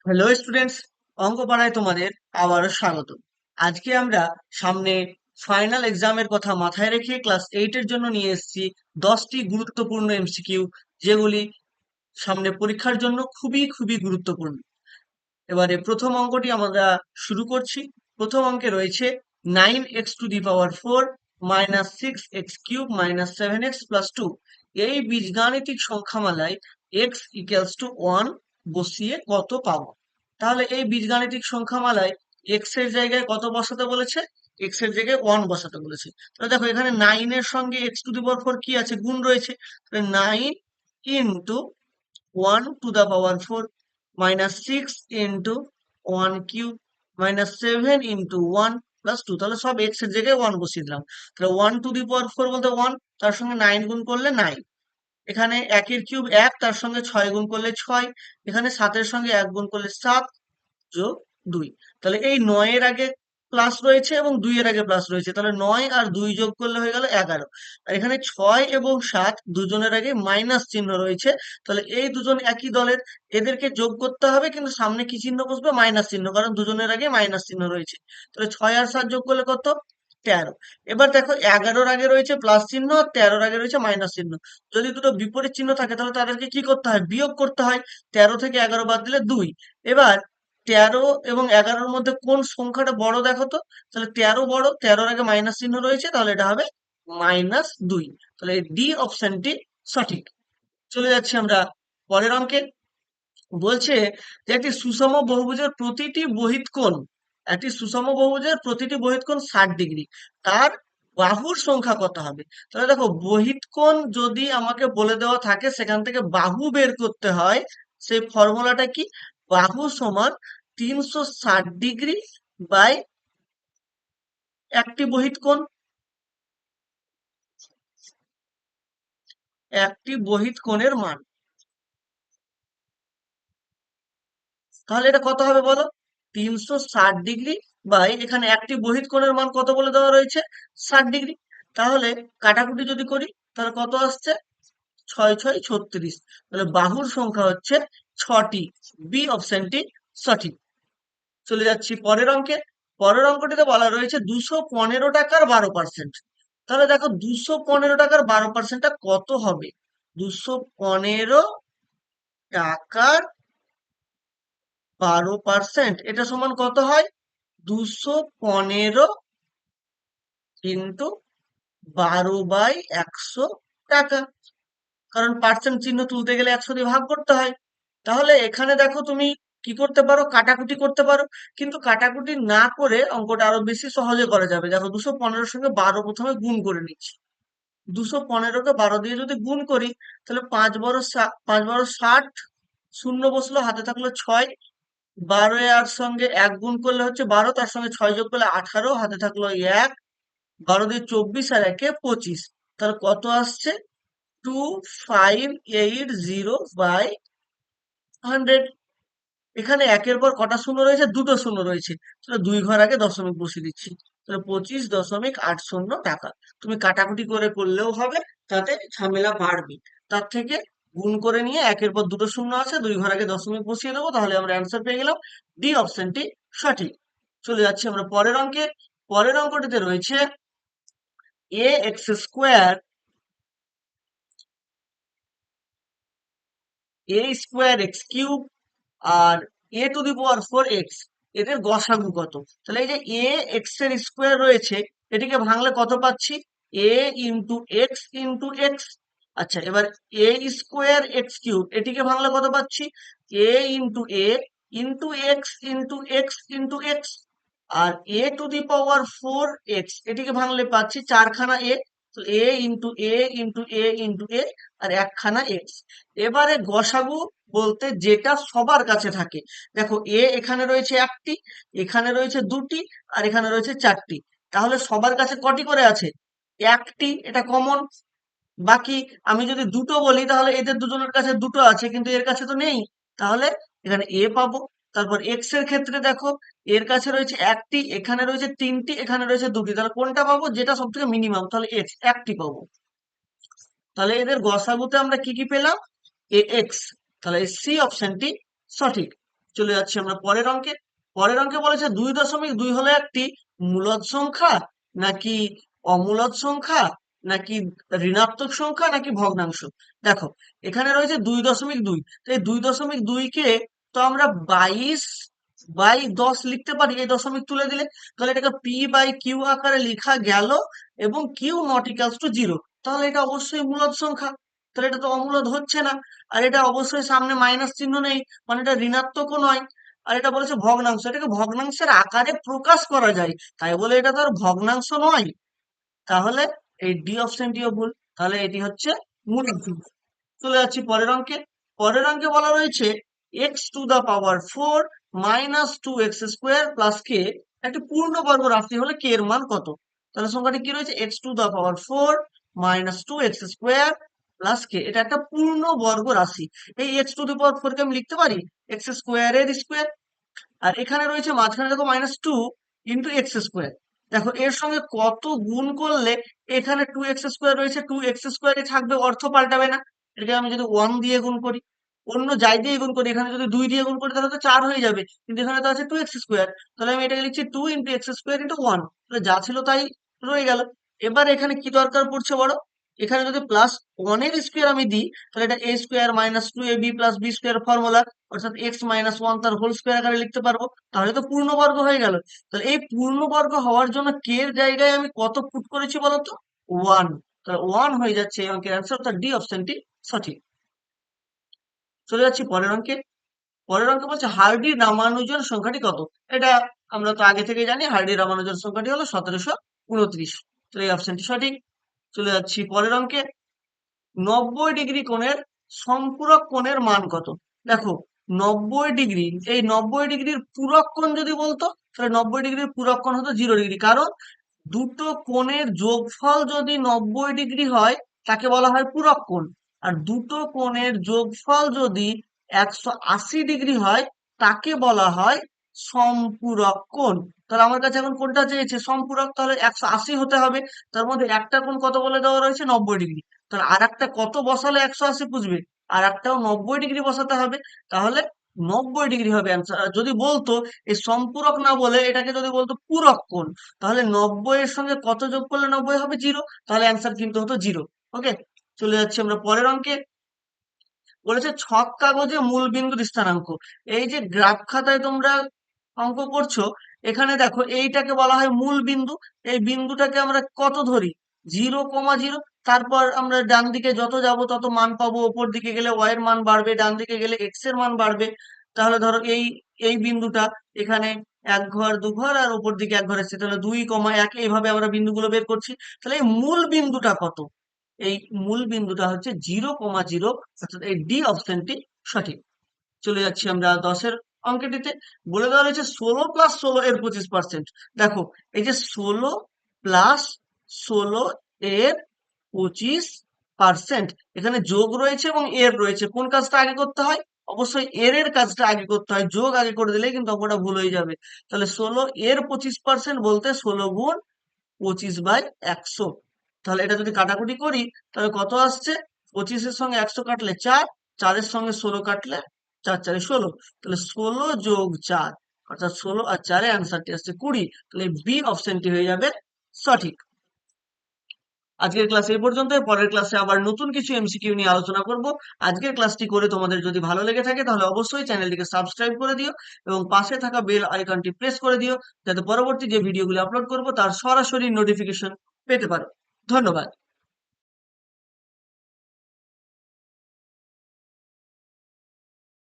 Hello students, অঙ্ক পাড়ায় তোমাদের আবারও স্বাগত। আজকে আমরা সামনে ফাইনাল এক্সামের কথা মাথায় রেখে ক্লাস 8 এর জন্য নিয়ে এসেছি 10টি গুরুত্বপূর্ণ এমসিকিউ, যেগুলি সামনে পরীক্ষার জন্য খুবই খুবই গুরুত্বপূর্ণ। এবারে প্রথম অঙ্কটি আমরা শুরু করছি। প্রথম অঙ্কে রয়েছে 9x⁴ minus 6x³ minus 7x+2। এই বীজগাণিতিক সংখ্যামালায় x ইকুয়ালস টু 1 বসিয়ে কত পাবো? তাহলে এই বীজগাণিতিক সংখ্যামালায় x এর জায়গায় কত বসাতে বলেছে? x এর জায়গায় 1 বসাতে বলেছে। তাহলে দেখো এখানে 9 এর সঙ্গে x⁴ কি আছে? গুণ রয়েছে। তাহলে 9 into 1⁴ minus 6 into 1³ minus 7 into 1+2। তাহলে সব x এর জায়গায় 1 বসিয়ে দিলাম। তাহলে 1⁴ বলতে 1, তার সঙ্গে 9 গুণ করলে 9। এখানে 1 এর কিউব 1, তার সঙ্গে 6 গুণ করলে 6। এখানে 7 এর সঙ্গে 1 গুণ করলে 7 যোগ 2। তাহলে এই 9 এর আগে প্লাস রয়েছে এবং 2 এর আগে প্লাস রয়েছে, তাহলে 9 আর 2 যোগ করলে হয়ে গেল 11। আর এখানে 6 এবং 7 দুজনের আগে মাইনাস চিহ্ন রয়েছে, তাহলে এই দুজন একই দলের, এদেরকে যোগ করতে হবে, কিন্তু সামনে কি চিহ্ন বসবে? মাইনাস চিহ্ন, কারণ দুজনের আগে মাইনাস চিহ্ন রয়েছে। তাহলে 6 আর 7 যোগ করলে কত? 13। এবার দেখো 11-র আগে রয়েছে প্লাস চিহ্ন আর 13-র আগে রয়েছে মাইনাস চিহ্ন। যদি দুটো বিপরীত চিহ্ন থাকে তাহলে তাদেরকে কি করতে হয়? বিয়োগ করতে হয়। 13 থেকে 11 বাদ দিলে 2। এবার 13 এবং 11-র মধ্যে কোন সংখ্যাটা বড় দেখো তো? তাহলে 13 বড়, 13-র আগে মাইনাস চিহ্ন রয়েছে, তাহলে এটা হবে -2। তাহলে ডি অপশনটি সঠিক। চলে যাচ্ছি আমরা পরের অঙ্কে। বলছে যে একটি সুষম বহুভুজের প্রতিটি বহিঃকোণ 60 ডিগ্রি, তার বাহুর সংখ্যা কত হবে? তাহলে দেখো, বহিঃকোণ যদি আমাকে বলে দেওয়া থাকে, সেখান থেকে বাহু বের করতে হয়। সেই ফর্মুলাটা কি? বাহু সমান 360 ডিগ্রি বাই একটি বহিঃকোণের মান। তাহলে এটা কত হবে বলো? 360 ডিগ্রি বাই, এখানে একটি বহিঃকোণের মান কত বলে দেওয়া রয়েছে? 60 ডিগ্রি। তাহলে কাটাকুটি যদি করি, তাহলে কত আসছে? 6×6 = 36। তাহলে বাহুর সংখ্যা হচ্ছে 6টি। বি অপশনটি সঠিক। চলে যাচ্ছি পরের অঙ্কে। পরের অঙ্কটিতে বলা রয়েছে 215 টাকার 12%। তাহলে দেখো, 215 টাকার 12%টা কত হবে? 215 টাকার 12%, এটা সমান কত হয়? 215 × 12/100 টাকা। কারণ পার্সেন্ট চিহ্ন তুলতে গেলে 100 দিয়ে ভাগ করতে হয়। তাহলে এখানে দেখো, তুমি কি করতে পারো? কাটাকুটি করতে পারো। কিন্তু কাটাকুটি না করে অঙ্কটা আরো বেশি সহজে করা যাবে। দেখো, 215-র সঙ্গে 12 প্রথমে গুণ করে নিচ্ছি। 215-কে 12 দিয়ে যদি গুণ করি, তাহলে 5 12 60, শূন্য বসলো, হাতে থাকলো 6। 12 এর সঙ্গে 1 গুণ করলে হচ্ছে 12, তার সঙ্গে 6 যোগ করলে 18, হাতে থাকলো 1। 12 দিয়ে 24 আর 1-এ 25। তাহলে কত আসছে? 2580/100। এখানে একের পর কটা শূন্য রয়েছে? দুটো শূন্য রয়েছে। তাহলে 2 ঘর আগে দশমিক বসিয়ে দিচ্ছি। তাহলে 25.80 টাকা। তুমি কাটাকুটি করে করলেও হবে, তাতে ঝামেলা বাড়বে। তার থেকে গুণ করে নিয়ে একের পর দুটো শূন্য আছে, 2 ঘর আগে দশমিক বসিয়ে দেবো, তাহলে আমরা অ্যান্সার পেয়ে গেলাম। ডি অপশনটি সঠিক। চলে যাচ্ছি আমরা পরের অঙ্কে। পরের অঙ্কটিতে রয়েছে a² আর a⁴x, এদের গসাগু কত? তাহলে এই যে a x² রয়েছে, এটিকে ভাঙলে কত পাচ্ছি? a × x × x। আচ্ছা, এবার a²x³ এটিকে ভাঙলে কত পাচ্ছি? a × a × x × x × x। R a⁴x এটিকে ভাঙলে পাচ্ছি 4খানা a। a × a × a × a R 1খানা x। এবারে গসাগু বলতে যেটা সবার কাছে থাকে। দেখো, এখানে রয়েছে 1টি, এখানে রয়েছে 2টি, আর এখানে রয়েছে 4টি। তাহলে সবার কাছে কটি করে আছে? 1টি, এটা কমন। বাকি আমি যদি দুটো বলি, তাহলে এদের দুজনের কাছে দুটো আছে, কিন্তু এর কাছে তো নেই। তাহলে এখানে এ পাবো। তারপর এক্স এর ক্ষেত্রে দেখো, এর কাছে রয়েছে 1টি, এখানে রয়েছে 3টি, এখানে রয়েছে 2টি। তাহলে কোনটা পাবো? যেটা সব থেকে মিনিমাম, তাহলে এক্স 1টি পাবো। তাহলে এদের গসাগুতে আমরা কি কি পেলাম? এ এক্স। তাহলে সি অপশনটি সঠিক। চলে যাচ্ছি আমরা পরের অঙ্কে। পরের অঙ্কে বলেছে 2.2 হলো একটি মূলদ সংখ্যা নাকি অমূলদ সংখ্যা নাকি ঋণাত্মক সংখ্যা নাকি ভগ্নাংশ। দেখো এখানে রয়েছে 2.2, তো এই 2.2 কে তো আমরা 22/10 লিখতে পারি এই দশমিক তুলে দিলে। তাহলে এটাকে p/q আকারে লেখা গেল এবং q নট ইকুয়ালস টু 0। তাহলে এটা অবশ্যই মূলদ সংখ্যা, তাহলে এটা তো অমূলদ হচ্ছে না। আর এটা অবশ্যই সামনে মাইনাস চিহ্ন নেই, মানে এটা ঋণাত্মকও নয়। আর এটা বলেছে ভগ্নাংশ, এটাকে ভগ্নাংশের আকারে প্রকাশ করা যায়, তাই বলে এটা তো আর ভগ্নাংশ নয়। তাহলে এই ডি অপশনটিও ভুল, তাহলে এটি হচ্ছে মূলদ সংখ্যা। চলে যাচ্ছি পরের অঙ্কে। পরের অঙ্কে বলা রয়েছে x⁴ মাইনাস 2x² প্লাস কে একটি পূর্ণবর্গ রাশি হলে কে এর মান কত। তাহলে সংখ্যাটি কি রয়েছে, x⁴ মাইনাস 2x² প্লাস কে, এটা একটা পূর্ণবর্গ রাশি। এই x⁴ কে আমি লিখতে পারি x² এর স্কোয়ার, আর এখানে রয়েছে মাঝখানে দেখো -2 × x²। দেখো এর সঙ্গে কত গুণ করলে এখানে 2x² রয়েছে, 2x² থাকবে, অর্থ পাল্টাবে না। এটাকে আমি যদি 1 দিয়ে গুণ করি, অন্য যাই দিয়ে গুণ করি, এখানে যদি 2 দিয়ে গুণ করি তাহলে তো 4 হয়ে যাবে, কিন্তু এখানে তো আছে 2x²। তাহলে আমি এটাকে লিখছি 2 × x² × 1, তাহলে যা ছিল তাই রয়ে গেল। এবার এখানে কি দরকার পড়ছে বড়, এখানে যদি +1 এর স্কোয়ার আমি দিই, তাহলে এটা a² - 2ab + b² ফর্মুলা, অর্থাৎ x-1 তার হোল স্কোয়ার আকারে লিখতে পারবো, তাহলে তো পূর্ণবর্গ হয়ে গেল। তাহলে এই পূর্ণবর্গ হওয়ার জন্য কে এর জায়গায় আমি কত পুট করেছি বলতো, 1। তাহলে 1 হয়ে যাচ্ছে এই অঙ্কের অ্যান্সার, অর্থাৎ ডি অপশনটি সঠিক। চলে যাচ্ছি পরের অঙ্কে। পরের অঙ্কে বলছে হার্ডি রামানুজন সংখ্যাটি কত। এটা আমরা তো আগে থেকে জানি, হার্ডি রামানুজন সংখ্যাটি হলো 1729। তো এই অপশনটি সঠিক। চলে যাচ্ছি পরের অঙ্কে। 90° কোণের সম্পূরক কোণের মান কত। দেখো 90°, এই 90°র পূরক কোণ যদি বলতো, তাহলে 90°র পূরক কোণ হতো 0°, কারণ দুটো কোণের যোগফল যদি 90° হয় তাকে বলা হয় পূরক কোণ। আর দুটো কোণের যোগফল যদি 180° হয় তাকে বলা হয় সম্পূরক কোণ। তাহলে আমার কাছে এখন কোনটা চেয়েছে, সম্পূরক, তাহলে 180 হতে হবে। তার মধ্যে একটা কোণ কত বলে দেওয়া রয়েছে, 90°। তাহলে আর একটা কত বসালে 180 বুঝবে, আর একটাও 90° বসাতে হবে, তাহলে 90° হবে অ্যান্সার। যদি বলতো এই সম্পূরক না বলে এটাকে যদি বলতো পূরক কোণ, তাহলে 90 এর সঙ্গে কত যোগ করলে 90 হবে, 0, তাহলে অ্যান্সার কিন্তু হতো 0। ওকে, চলে যাচ্ছি আমরা পরের অঙ্কে। বলেছে ছক কাগজে মূল বিন্দুর স্থানাঙ্ক। এই যে গ্রাফ খাতায় তোমরা অঙ্ক করছো, এখানে দেখো এইটাকে বলা হয় মূল বিন্দু। এই বিন্দুটাকে আমরা কত ধরি, 0,0। তারপর আমরা ডান দিকে যত যাব তত মান পাবো, ওপর দিকে গেলে y এর মান বাড়বে, ডান দিকে গেলে x এর মান বাড়বে। তাহলে ধরো এই এই বিন্দুটা এখানে 1 ঘর 2 ঘর আর ওপর দিকে 1 ঘর এসছে, তাহলে 2,1, এইভাবে আমরা বিন্দুগুলো বের করছি। তাহলে এই মূল বিন্দুটা কত, এই মূল বিন্দুটা হচ্ছে 0,0, অর্থাৎ এই ডি অপশনটি সঠিক। চলে যাচ্ছি আমরা 10-এর অঙ্কটিতে। বলে দেওয়া রয়েছে 16 + 16 এর 25%। দেখো এই যে 16 + 16 এর 25%, এখানে যোগ রয়েছে এবং এর রয়েছে, কোন কাজটা আগে করতে হয়, অবশ্যই এর কাজটা আগে করতে হয়, যোগ আগে করে দিলেই কিন্তু অঙ্কটা ভুল হয়ে যাবে। তাহলে 16 এর 25% বলতে 16 × 25/100। তাহলে এটা যদি কাটাকুটি করি তাহলে কত আসছে, 25-এর সঙ্গে 100 কাটলে 4, 4-এর সঙ্গে 16 কাটলে 4×4 = 16। তাহলে 16 + 4, অর্থাৎ 16 আর 4-এ অ্যান্সারটি আসছে 20। তাহলে বি অপশনটি হয়ে যাবে সঠিক। আজকের ক্লাস এই পর্যন্ত, পরের ক্লাসে আবার নতুন কিছু এমসিকিউ নিয়ে আলোচনা করব। আজকের ক্লাসটি করে তোমাদের যদি ভালো লেগে থাকে তাহলে অবশ্যই চ্যানেলটিকে সাবস্ক্রাইব করে দিও এবং পাশে থাকা বেল আইকনটি প্রেস করে দিও, যাতে পরবর্তী যে ভিডিওগুলো আপলোড করব তার সরাসরি নোটিফিকেশন পেতে পারো। ধন্যবাদ।